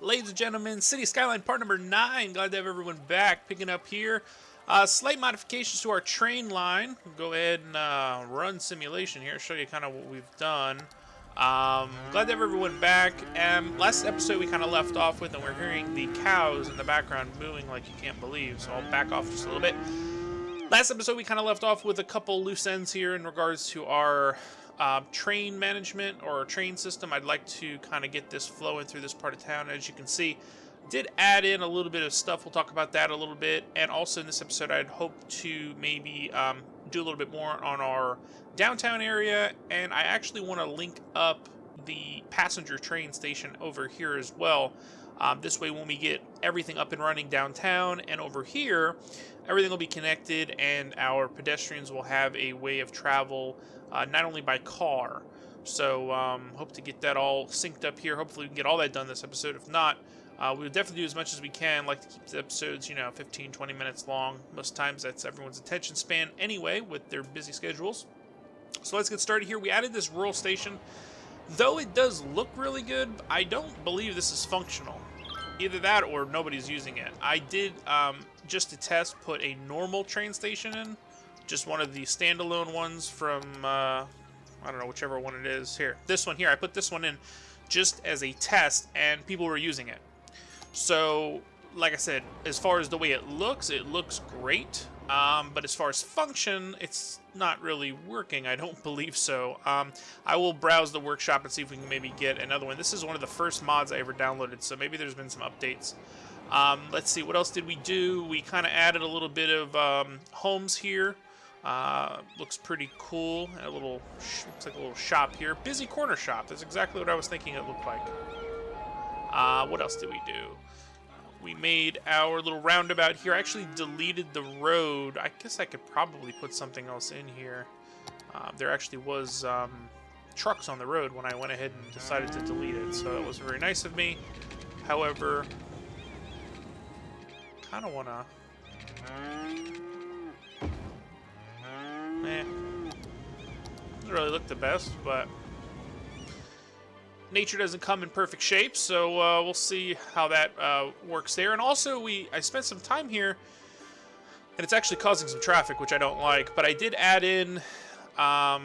ladies and gentlemen, City Skyline part number 9. Glad to have everyone back. Picking up here. Slight modifications to our train line. We'll go ahead and run simulation here. Show you kind of what we've done. Glad to have everyone back. Last episode we kind of left off with, and we're hearing the cows in the background mooing like you can't believe. So I'll back off just a little bit. Last episode we kind of left off with a couple loose ends here in regards to our train management or train system. I'd like to kind of get this flowing through this part of town. As you can see, did add in a little bit of stuff. We'll talk about that a little bit. And also in this episode, I'd hope to maybe do a little bit more on our downtown area. And I actually want to link up the passenger train station over here as well. This way, when we get everything up and running downtown and over here, everything will be connected and our pedestrians will have a way of travel, not only by car. So hope to get that all synced up here. Hopefully we can get all that done this episode. If not, we'll definitely do as much as we can. Like to keep the episodes, 15, 20 minutes long. Most times that's everyone's attention span anyway with their busy schedules. So let's get started here. We added this rural station. Though it does look really good, I don't believe this is functional. Either that or nobody's using it. I did, just to test, put a normal train station in. Just one of the standalone ones from, I don't know, whichever one it is. Here, this one here. I put this one in just as a test, and people were using it. So, like I said, as far as the way it looks great. But as far as function, it's not really working. I don't believe so. I will browse the workshop and see if we can maybe get another one. This is one of the first mods I ever downloaded, so maybe there's been some updates. Let's see, what else did we do? We kind of added a little bit of homes here. Looks pretty cool. Looks like a little shop here. Busy corner shop. That's exactly what I was thinking it looked like. What else did we do? We made our little roundabout here. I actually deleted the road. I guess I could probably put something else in here. There actually was trucks on the road when I went ahead and decided to delete it, so that was very nice of me. However, kind of want to... doesn't really look the best, but... nature doesn't come in perfect shape, so we'll see how that works there. And also, I spent some time here, and it's actually causing some traffic, which I don't like. But I did add in... why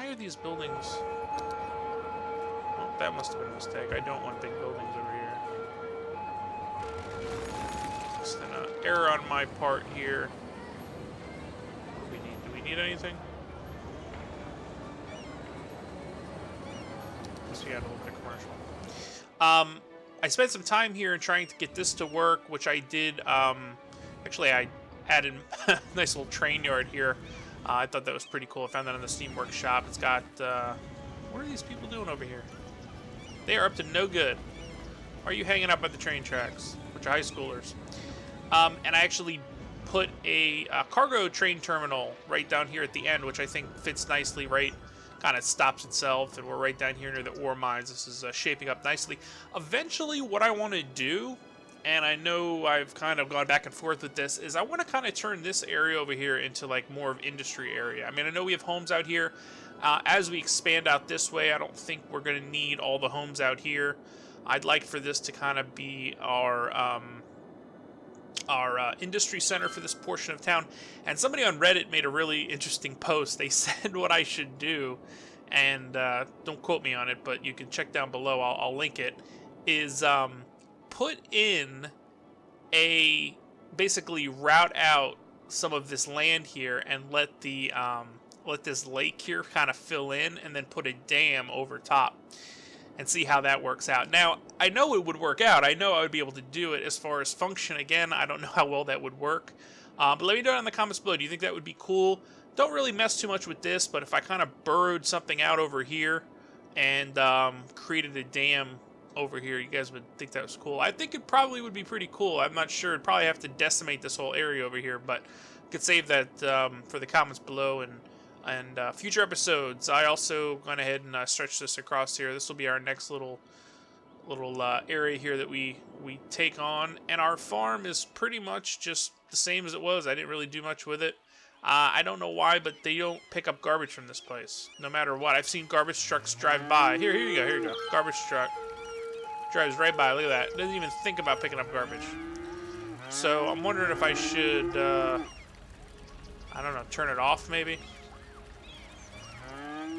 are these buildings... well, that must have been a mistake. I don't want big buildings over here. Just an error on my part here. What do we need? Do we need anything? Yeah, a little bit commercial. I spent some time here in trying to get this to work, which I did. Actually, I added a nice little train yard here. I thought that was pretty cool. I found that in the Steam Workshop. It's got... what are these people doing over here? They are up to no good. Why are you hanging out by the train tracks? Bunch of high schoolers. And I actually put a cargo train terminal right down here at the end, which I think fits nicely right... kind of stops itself, and we're right down here near the ore mines. This is shaping up nicely. Eventually, what I want to do, and I know I've kind of gone back and forth with this, is I want to kind of turn this area over here into like more of industry area. I mean, I know we have homes out here. As we expand out this way, I don't think we're going to need all the homes out here. I'd like for this to kind of be our industry center for this portion of town. And somebody on Reddit made a really interesting post. They said what I should do, and don't quote me on it, but you can check down below, I'll link it, is put in basically route out some of this land here and let this lake here kind of fill in, and then put a dam over top and see how that works out. Now, I know it would work out. I know I would be able to do it. As far as function, again, I don't know how well that would work. But let me know in the comments below. Do you think that would be cool? Don't really mess too much with this, but if I kind of burrowed something out over here and created a dam over here, you guys would think that was cool. I think it probably would be pretty cool. I'm not sure. It'd probably have to decimate this whole area over here, but could save that for the comments below and future episodes. I also went ahead and stretched this across here. This will be our next little area here that we take on, and our farm is pretty much just the same as it was. I didn't really do much with it. I don't know why, but they don't pick up garbage from this place, no matter what. I've seen garbage trucks drive by. Here you go, garbage truck. Drives right by. Look at that. Doesn't even think about picking up garbage. So I'm wondering if I should, I don't know, turn it off maybe?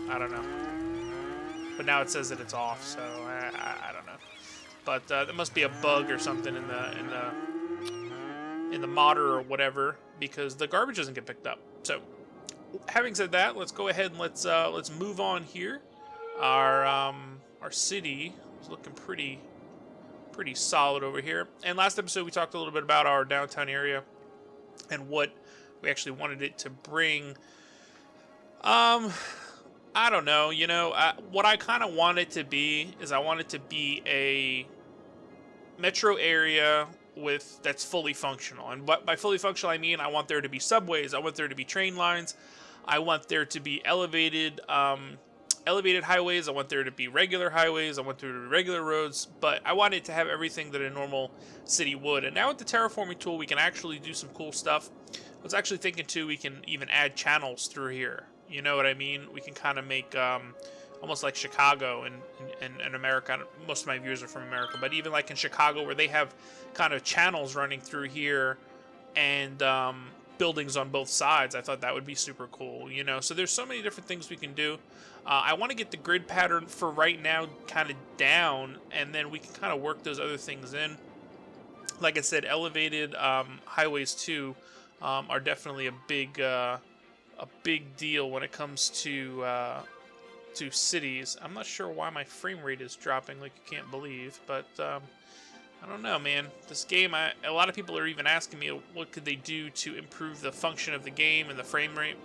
I don't know. But now it says that it's off, so I don't know. But there must be a bug or something in the modder or whatever, because the garbage doesn't get picked up. So, having said that, let's go ahead and let's move on here. Our city is looking pretty solid over here. And last episode we talked a little bit about our downtown area and what we actually wanted it to bring. I don't know, you know, what I kind of want it to be is I want it to be a metro area that's fully functional. And by fully functional, I mean I want there to be subways, I want there to be train lines, I want there to be elevated highways, I want there to be regular highways, I want there to be regular roads, but I want it to have everything that a normal city would. And now with the terraforming tool, we can actually do some cool stuff. I was actually thinking too, we can even add channels through here. You know what I mean? We can kind of make almost like Chicago in America. Most of my viewers are from America, but even like in Chicago, where they have kind of channels running through here and buildings on both sides, I thought that would be super cool. You know, so there's so many different things we can do. I want to get the grid pattern for right now kind of down, and then we can kind of work those other things in. Like I said, elevated highways too are definitely a big deal when it comes to cities. I'm not sure why my frame rate is dropping like you can't believe, but I don't know, man. This game, a lot of people are even asking me what could they do to improve the function of the game and the frame rate.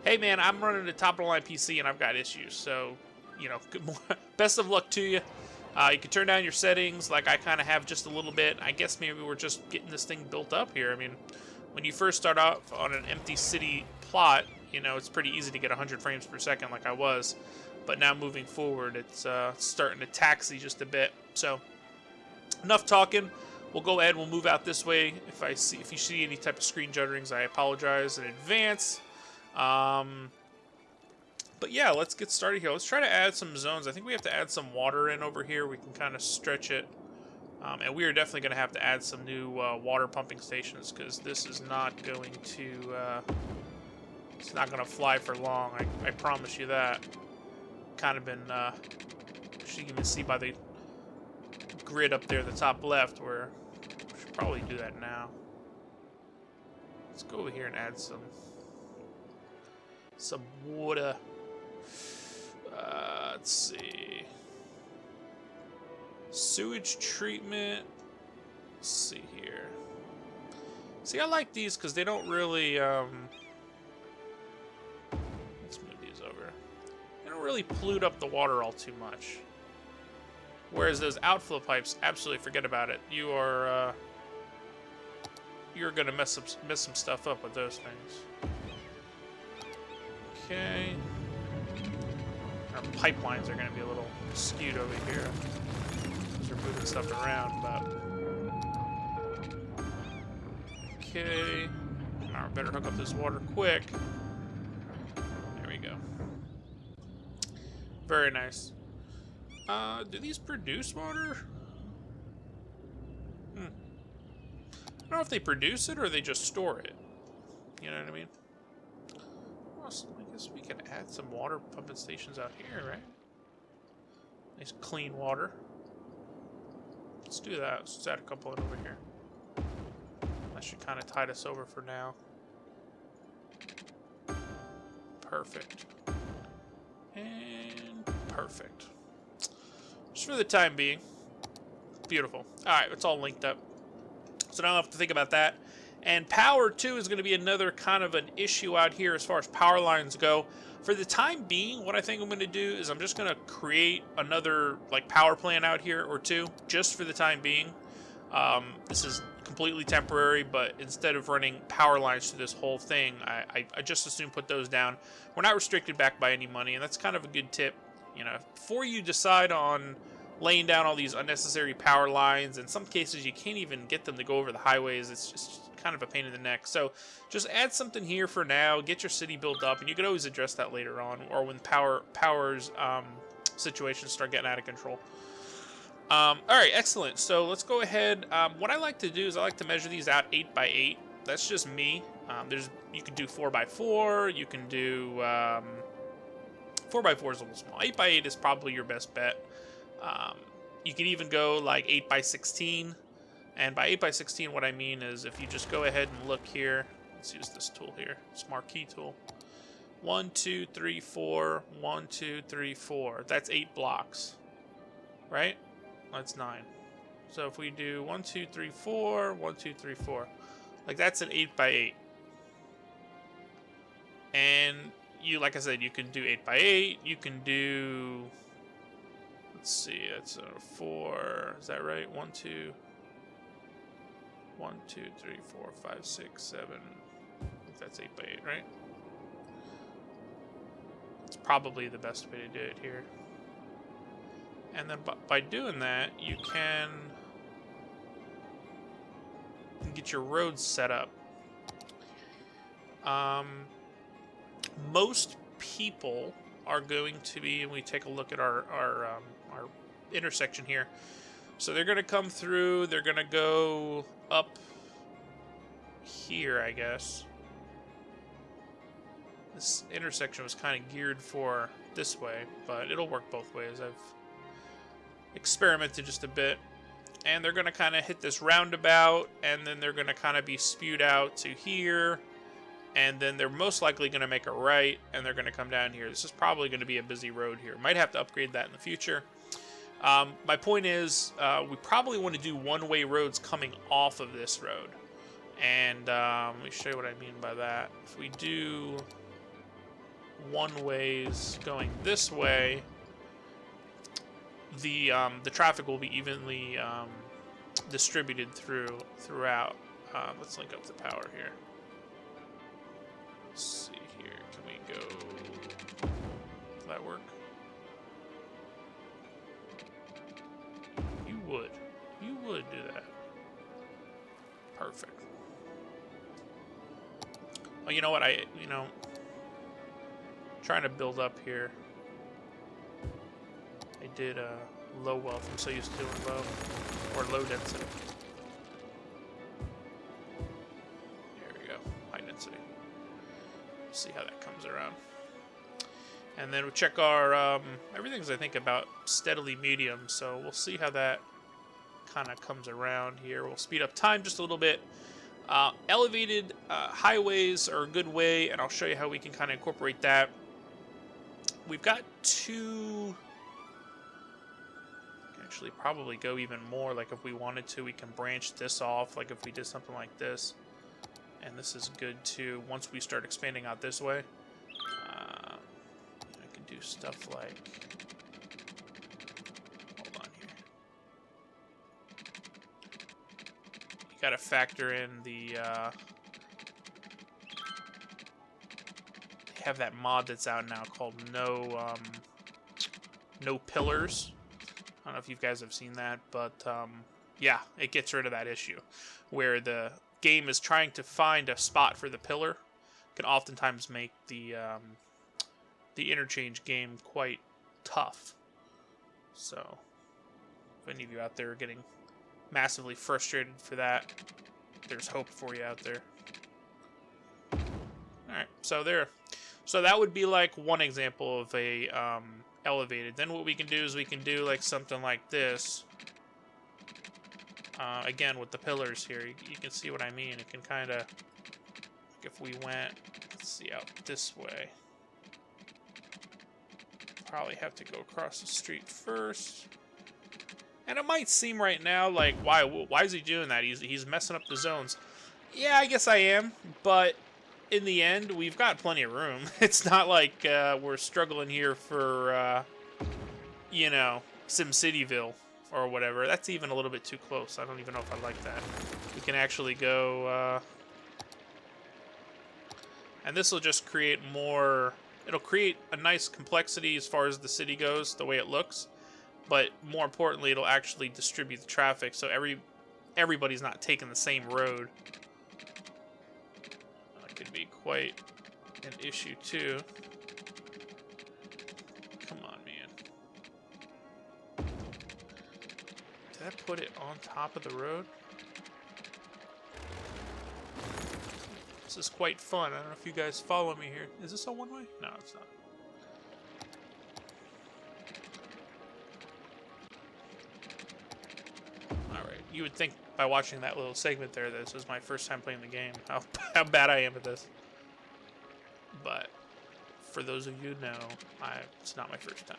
Hey, man, I'm running a top-of-the-line PC and I've got issues, so, you know, best of luck to you. You can turn down your settings like I kind of have just a little bit. I guess maybe we're just getting this thing built up here. I mean, when you first start off on an empty city plot, you know, it's pretty easy to get 100 frames per second like I was. But now moving forward, it's starting to taxi just a bit. So, enough talking. We'll go ahead and we'll move out this way. If you see any type of screen judderings, I apologize in advance. But yeah, let's get started here. Let's try to add some zones. I think we have to add some water in over here. We can kind of stretch it. And we are definitely going to have to add some new water pumping stations, because this is not going to it's not going to fly for long. I promise you that. Kind of been you can even see by the grid up there at the top left where we should probably do that now. Let's go over here and add some water. Let's see. Sewage treatment. Let's see here. See, I like these because they don't really, let's move these over. They don't really pollute up the water all too much. Whereas those outflow pipes, absolutely forget about it. You're gonna mess some stuff up with those things. Okay. Our pipelines are gonna be a little skewed over here. We're moving stuff around, but okay. Now we better hook up this water quick. There we go. Very nice. Do these produce water? I don't know if they produce it or they just store it. You know what I mean? Well, so I guess we can add some water pumping stations out here, right? Nice clean water. Let's do that. Let's add a couple in over here. That should kind of tide us over for now. Perfect. And perfect. Just for the time being. Beautiful. Alright, it's all linked up. So now I don't have to think about that. And power, too, is going to be another kind of an issue out here as far as power lines go. For the time being, what I think I'm going to do is I'm just going to create another like power plant out here or two, just for the time being. This is completely temporary, but instead of running power lines through this whole thing, I just assume put those down. We're not restricted back by any money, and that's kind of a good tip. You know, before you decide on laying down all these unnecessary power lines, in some cases you can't even get them to go over the highways. It's just kind of a pain in the neck. So just add something here for now, get your city built up, and you can always address that later on, or when power's situations start getting out of control. Alright, excellent. So let's go ahead. What I like to do is I like to measure these out 8 by 8. That's just me. You can do 4 by 4. You can do 4 by 4 is a little small. 8 by 8 is probably your best bet. You can even go like 8 by 16. And by 8 by 16, what I mean is if you just go ahead and look here. Let's use this tool here. It's marquee tool. 1, 2, 3, 4. 1, 2, 3, 4. That's 8 blocks. Right? That's 9. So if we do 1, 2, 3, 4, 1, 2, 3, 4. Like that's an 8 by 8. And you, like I said, you can do 8 by 8. You can do, let's see, that's a 4. Is that right? 1, 2, 1, 2, 3, 4, 5, 6, 7. I think that's 8 by 8, right? It's probably the best way to do it here. And then by doing that, you can get your roads set up. Most people are going to be, and we take a look at our intersection here. So they're going to come through, they're going to go up here, I guess. This intersection was kind of geared for this way, but it'll work both ways. I've experimented just a bit. And they're going to kind of hit this roundabout, and then they're going to kind of be spewed out to here. And then they're most likely going to make a right, and they're going to come down here. This is probably going to be a busy road here. Might have to upgrade that in the future. My point is, we probably want to do one-way roads coming off of this road. And let me show you what I mean by that. If we do one-ways going this way, the traffic will be evenly distributed throughout. Let's link up the power here. Let's see here. Can we go? Does that work? You would. You would do that. Perfect. Oh, you know what? Trying to build up here. I did low wealth. I'm so used to doing low or low density. There we go. High density. See how that comes around. And then we'll check our everything's I think about steadily medium, so we'll see how that kind of comes around here. We'll speed up time just a little bit. Elevated highways are a good way, and I'll show you how we can kind of incorporate that. We've got two. Actually, probably go even more. Like if we wanted to, we can branch this off. Like if we did something like this. And this is good too. Once we start expanding out this way, I can do stuff like. Hold on here. You got to factor in the. They have that mod that's out now called No Pillars. I don't know if you guys have seen that, but yeah, it gets rid of that issue where the game is trying to find a spot for the pillar. Can oftentimes make the interchange game quite tough. So if any of you out there are getting massively frustrated for that, there's hope for you out there. Alright, so that would be like one example of a elevated. Then what we can do is we can do like something like this. Again, with the pillars here, you can see what I mean. It can kind of, like if we went, let's see, out this way. Probably have to go across the street first. And it might seem right now like, why is he doing that? He's messing up the zones. Yeah, I guess I am, but in the end, we've got plenty of room. It's not like we're struggling here for, you know, SimCityville. Or whatever. That's even a little bit too close. I don't even know if I like that. We can actually go... and this will just create more... It'll create a nice complexity as far as the city goes, the way it looks. But more importantly, it'll actually distribute the traffic, so everybody's not taking the same road. That could be quite an issue, too. Come on, man. that put it on top of the road? This is quite fun. I don't know if you guys follow me here. Is this a one-way? No, it's not. Alright, you would think by watching that little segment there that this was my first time playing the game, how bad I am at this. But for those of you who know, it's not my first time.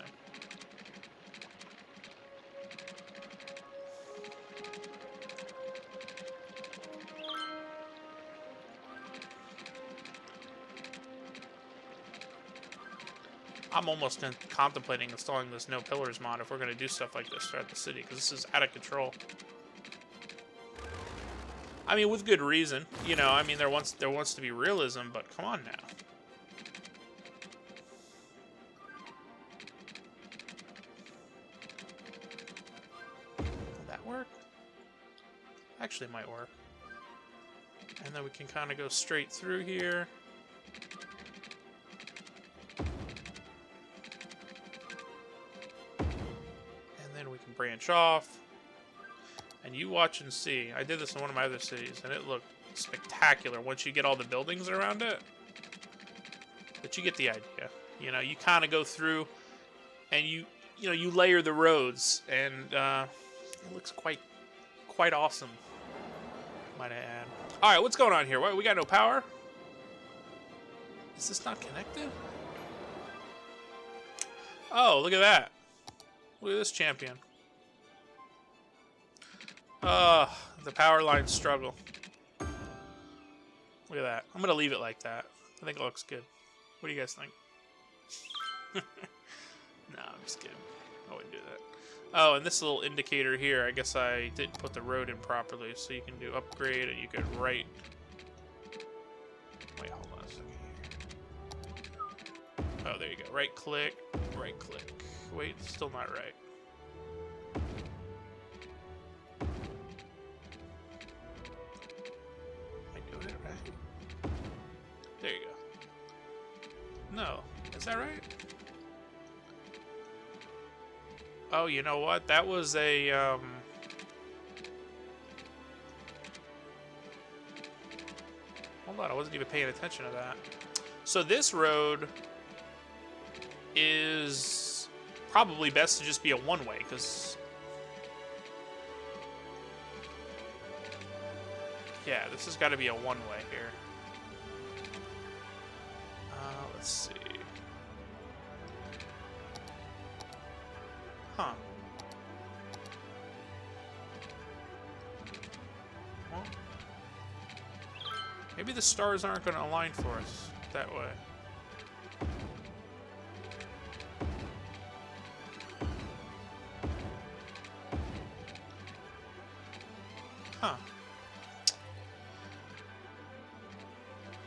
I'm almost contemplating installing this No Pillars mod if we're going to do stuff like this throughout the city, because this is out of control. I mean, with good reason. You know, I mean, there wants to be realism, but come on now. Will that work? Actually, it might work. And then we can kind of go straight through here. Branch off, and you watch and see. I did this in one of my other cities, and it looked spectacular once you get all the buildings around it. But you get the idea. You know, you kind of go through, and you layer the roads, and it looks quite awesome. Might I add? All right, what's going on here? What, we got no power? Is this not connected? Oh, look at that! Look at this champion. The power lines struggle. Look at that. I'm going to leave it like that. I think it looks good. What do you guys think? No, I'm just kidding. I wouldn't do that. Oh, and this little indicator here, I guess I didn't put the road in properly, so you can do upgrade, and you could write... Wait, hold on a second here. Oh, there you go. Right click, right click. Wait, still not right. There you go. No. Is that right? Oh, you know what? That was a, Hold on, I wasn't even paying attention to that. So this road is probably best to just be a one-way, because... Yeah, this has got to be a one-way here. Let's see. Huh. Well, maybe the stars aren't going to align for us that way. Huh.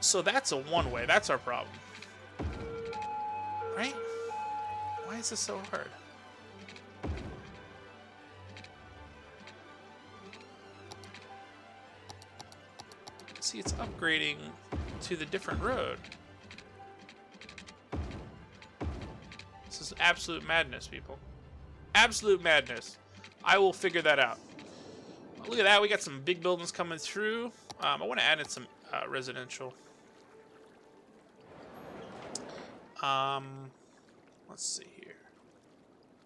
So that's a one-way. That's our problem. Right? Why is this so hard? See, it's upgrading to the different road. This is absolute madness, people. Absolute madness. I will figure that out. Look at that. We got some big buildings coming through. I want to add in some residential. Let's see here.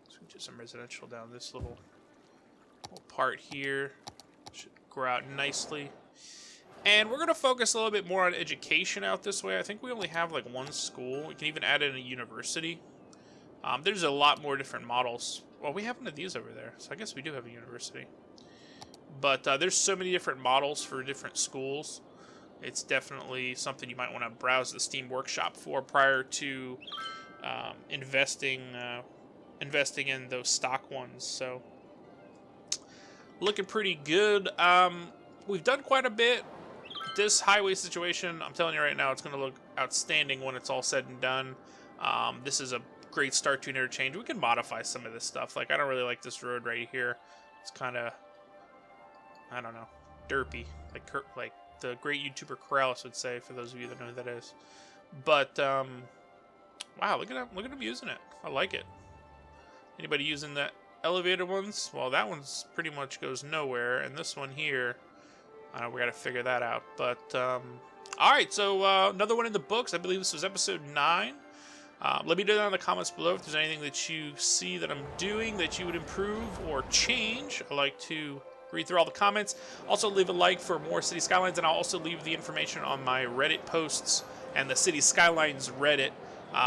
Let's do some residential down this little part here. Should grow out nicely. And we're going to focus a little bit more on education out this way. I think we only have like one school. We can even add in a university. There's a lot more different models. Well, we have one of these over there, so I guess we do have a university. But there's so many different models for different schools. It's definitely something you might want to browse the Steam Workshop for prior to investing in those stock ones. So, looking pretty good. We've done quite a bit. This highway situation, I'm telling you right now, it's going to look outstanding when it's all said and done. This is a great start to an interchange. We can modify some of this stuff. Like, I don't really like this road right here. It's kind of, I don't know, derpy. Like the great YouTuber Corrales would say, for those of you that know who that is. But, wow, look at him using it. I like it. Anybody using that elevated ones, well, that one's pretty much goes nowhere, and this one here, we got to figure that out. But all right, so another one in the books. I believe this was episode 9. Let me know down in the comments below if there's anything that you see that I'm doing that you would improve or change. I like to read through all the comments. Also, leave a like for more City Skylines, and I'll also leave the information on my Reddit posts and the City Skylines Reddit.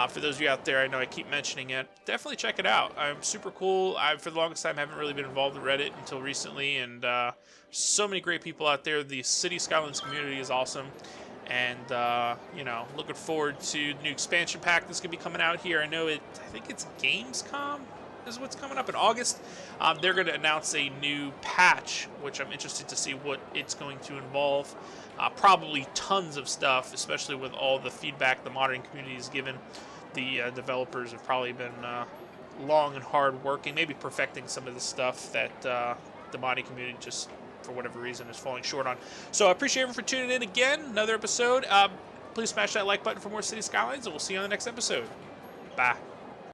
For those of you out there, I know I keep mentioning it. Definitely check it out. I'm super cool. I, for the longest time, haven't really been involved in Reddit until recently, and so many great people out there. The City Skylines community is awesome. And, you know, looking forward to the new expansion pack that's going to be coming out here. I think it's Gamescom is what's coming up in August. They're going to announce a new patch, which I'm interested to see what it's going to involve. Probably tons of stuff, especially with all the feedback the modding community has given. The developers have probably been long and hard working, maybe perfecting some of the stuff that the modding community just, for whatever reason, is falling short on. So I appreciate everyone for tuning in again. Another episode. Please smash that like button for more City Skylines, and we'll see you on the next episode. Bye.